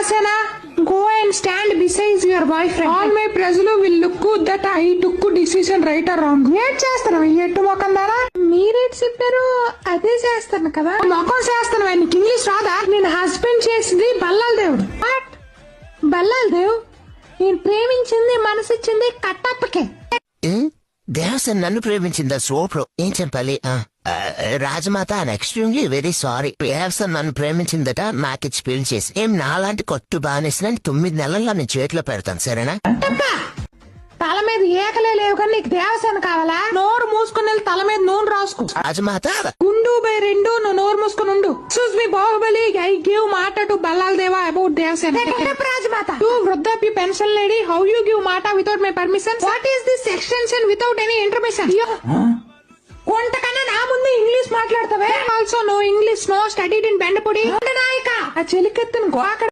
Devasena, go and stand beside your boyfriend. All my ప్రజలు will look that I took decision right or wrong. ఏం చేస్తాను ఎట్టు మొఖం దారా? మీరేట్ చెప్పారు అదే చేస్తాను కదా. మొఖం చేస్తాను. నీకు ఇంగ్లీష్ రాదా? నేను హస్బెండ్ చేసింది బల్లాల దేవుడు. బల్లాల దేవ్ నేను ప్రేమించింది మనసిచ్చింది కట్టప్పకే. దేవసేన నన్ను ప్రేమించిందా? సూపర్. ఏం చెప్పాలి? రాజమాత ఎక్స్ట్రీమ్లీ వెరీ సారీ. దేవసేన నన్ను ప్రేమించిందట, నాకిచ్చి పెళ్లి చేసి ఏం నాలాంటి కొట్టు బానేసిన 9 నెలల్లో నేను చేతిలో పెడతాను, సరేనా? తల మీద ఏకలే లేవు కానీ నీకు దేవసేన కావాలా? నోరు మూసుకుని తల మీద నూనె రాసుకో. రాజమాత గుండు బై 2 నువ్వు నోరు మూసుకుని ఉండు. Excuse me Baahubali, I give మాట to Ballala Deva about Devasena. Rajamata, you వృద్ధాప్య pension lady, how you give మాట without my permission? What is this extension without any intermission? కొంటకన్నా నా ముందు ఇంగ్లీష్ మాట్లాడతావే. Also no English, no studied in Bendapodi. నాయక ఆ చెలికెత్తును గోకడ